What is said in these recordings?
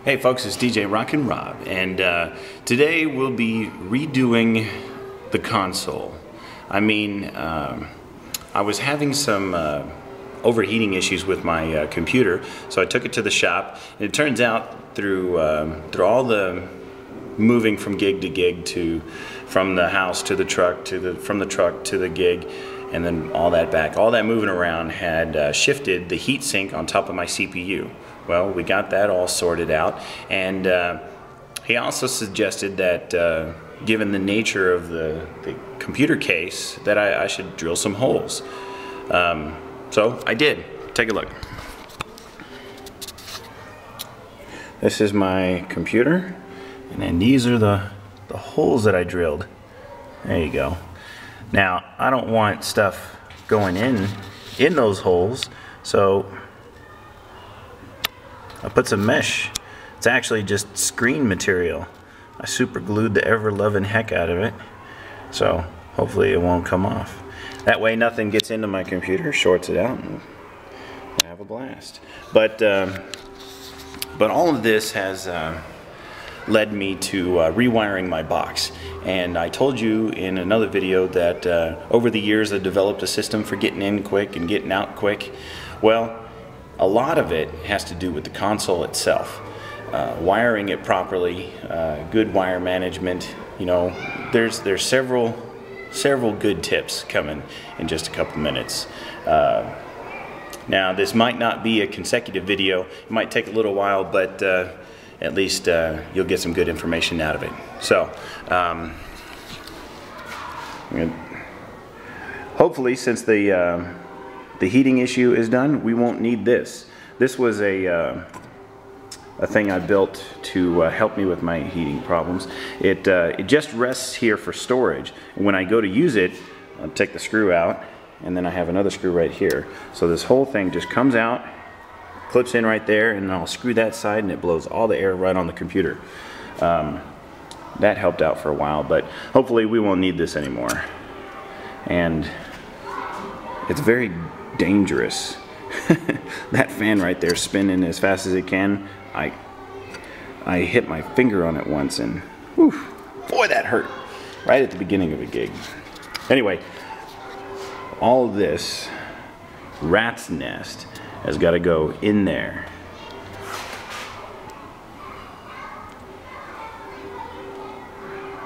Hey folks, it's DJRockinRob, and today we'll be redoing the console. I mean, I was having some overheating issues with my computer, so I took it to the shop, and it turns out through all the moving from gig to gig, from the house to the truck, from the truck to the gig, and then all that back, all that moving around had shifted the heat sink on top of my CPU. Well, we got that all sorted out, and he also suggested that given the nature of the computer case, that I should drill some holes. So I did. Take a look. This is my computer, and then these are the holes that I drilled. There you go. Now, I don't want stuff going in those holes, so I put some mesh. It's actually just screen material. I super glued the ever-loving heck out of it, so hopefully it won't come off. That way nothing gets into my computer, shorts it out, and I have a blast. But all of this has led me to rewiring my box. And I told you in another video that over the years I developed a system for getting in quick and getting out quick. Well, a lot of it has to do with the console itself. Wiring it properly, good wire management. You know, there's several good tips coming in just a couple minutes. Now, this might not be a consecutive video. It might take a little while, but at least you'll get some good information out of it. So, hopefully, since the heating issue is done, we won't need this. This was a thing I built to help me with my heating problems. It just rests here for storage. And when I go to use it, I'll take the screw out, and then I have another screw right here. So this whole thing just comes out, clips in right there, and I'll screw that side, and it blows all the air right on the computer. That helped out for a while, but hopefully we won't need this anymore. And it's very dangerous. That fan right there spinning as fast as it can. I hit my finger on it once, and whew, boy, that hurt right at the beginning of a gig. Anyway, all of this rat's nest has got to go in there.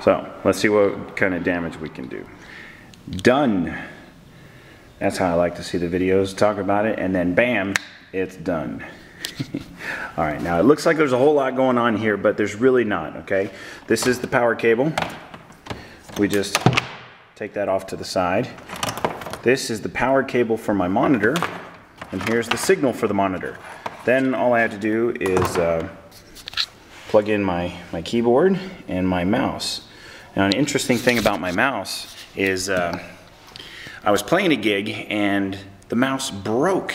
So let's see what kind of damage we can do. Done. That's how I like to see the videos, talk about it, and then bam, it's done. All right, now it looks like there's a whole lot going on here, but there's really not, okay? This is the power cable. We just take that off to the side. This is the power cable for my monitor, and here's the signal for the monitor. Then all I have to do is plug in my keyboard and my mouse. Now, an interesting thing about my mouse is I was playing a gig and the mouse broke.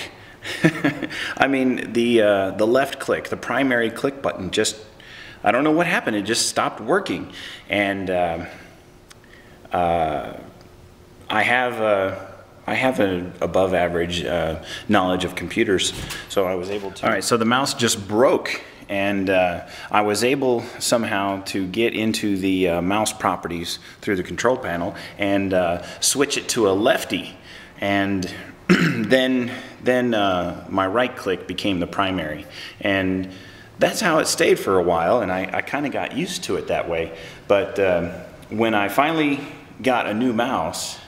I mean, the left click, the primary click button, just, I don't know what happened, it just stopped working. And I have an above average knowledge of computers, so I was able to. All right, so the mouse just broke, and I was able somehow to get into the mouse properties through the control panel and switch it to a lefty, and then my right click became the primary, and that's how it stayed for a while, and I kind of got used to it that way. But when I finally got a new mouse,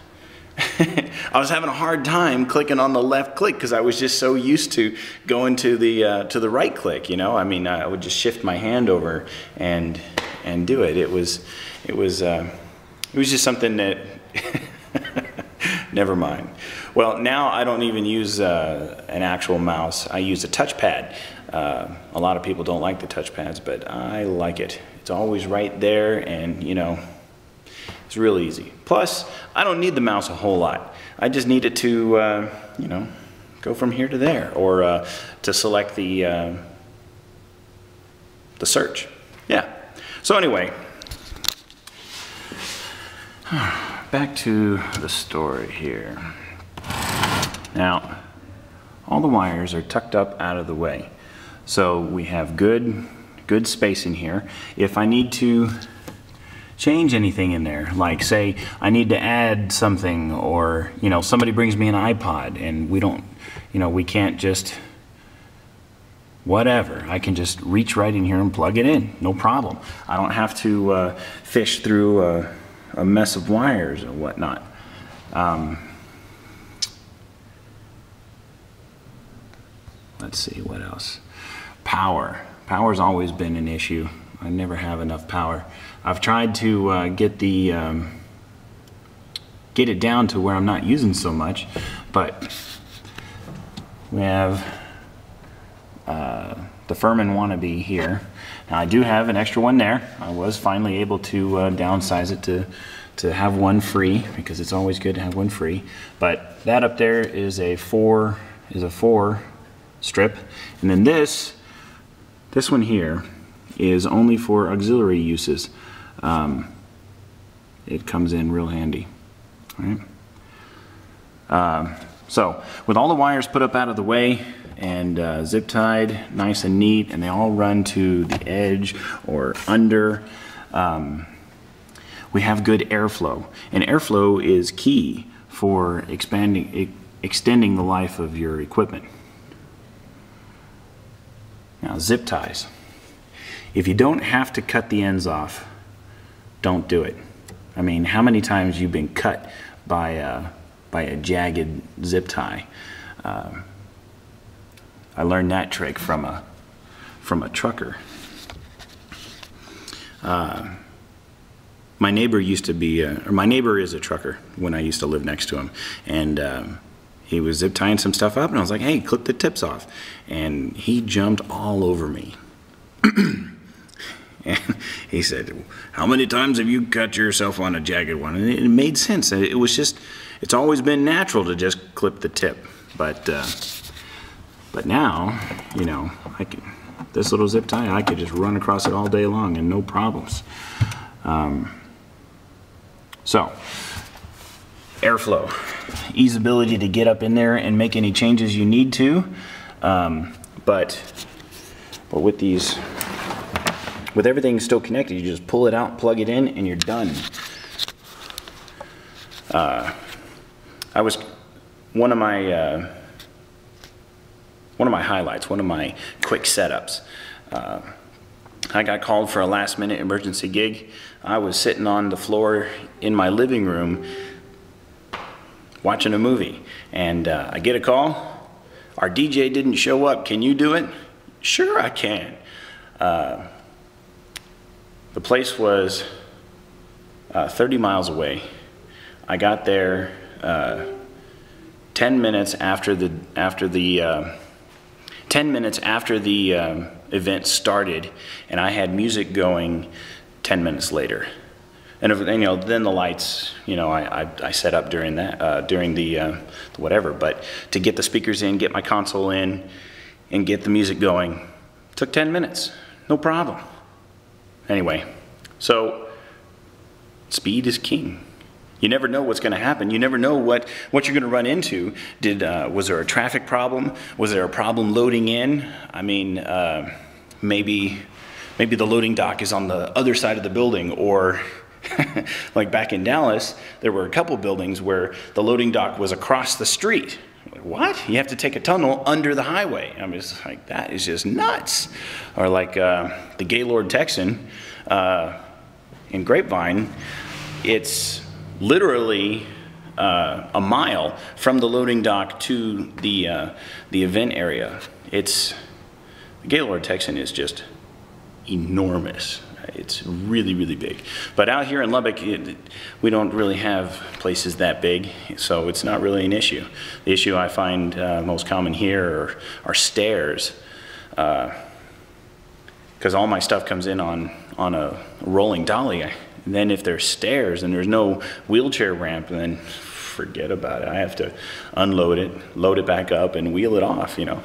I was having a hard time clicking on the left click because I was just so used to going to the right click. You know, I mean, I would just shift my hand over and do it. It was just something that never mind. Well, now I don't even use an actual mouse. I use a touchpad. A lot of people don't like the touchpads, but I like it. It's always right there, and you know, it's real easy. Plus, I don't need the mouse a whole lot. I just need it to, you know, go from here to there, or to select the search. Yeah. So anyway, back to the story here. Now, all the wires are tucked up out of the way. So we have good good space in here. If I need to change anything in there, like say I need to add something, or you know, somebody brings me an iPod and we don't, you know, we can't just whatever, I can just reach right in here and plug it in, no problem. I don't have to fish through a mess of wires or whatnot. Let's see, what else? Power. Power's always been an issue. I never have enough power. I've tried to get it down to where I'm not using so much, but we have the Furman wannabe here. Now I do have an extra one there. I was finally able to downsize it to have one free, because it's always good to have one free. But that up there is a four strip, and then this one here is only for auxiliary uses. It comes in real handy. All right. So with all the wires put up out of the way and zip tied nice and neat, and they all run to the edge or under, we have good airflow, and airflow is key for extending the life of your equipment. Now, zip ties. If you don't have to cut the ends off, don't do it. I mean, how many times you've been cut by a jagged zip tie? I learned that trick from a trucker. My neighbor used to be, or my neighbor is a trucker when I used to live next to him, and he was zip tying some stuff up, and I was like, hey, clip the tips off. And he jumped all over me. And he said, how many times have you cut yourself on a jagged one? And it made sense. It was just, it's always been natural to just clip the tip. But now, you know, this little zip tie, I could just run across it all day long and no problems. So, airflow, easeability to get up in there and make any changes you need to, but with these, with everything still connected, you just pull it out, plug it in, and you're done. One of my highlights, one of my quick setups. I got called for a last-minute emergency gig. I was sitting on the floor in my living room watching a movie, and I get a call. Our DJ didn't show up. Can you do it? Sure, I can. The place was 30 miles away. I got there 10 minutes after the event started, and I had music going 10 minutes later. And you know, then the lights, you know, I set up during that, during the whatever. But to get the speakers in, get my console in, and get the music going, took 10 minutes, no problem. Anyway, so speed is king. You never know what's going to happen. You never know what you're going to run into. Was there a traffic problem? Was there a problem loading in? I mean, maybe the loading dock is on the other side of the building, or like back in Dallas, there were a couple buildings where the loading dock was across the street. Like, what? You have to take a tunnel under the highway. I'm just like, that is just nuts. Or like the Gaylord Texan in Grapevine, it's literally a mile from the loading dock to the event area. The Gaylord Texan is just enormous. It's really, really big. But out here in Lubbock, we don't really have places that big, so it's not really an issue. The issue I find most common here are stairs, because all my stuff comes in on a rolling dolly. And then if there's stairs and there's no wheelchair ramp, then forget about it. I have to unload it, load it back up, and wheel it off, you know.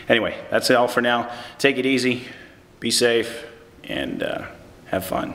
Anyway, that's all for now. Take it easy, be safe, and have fun.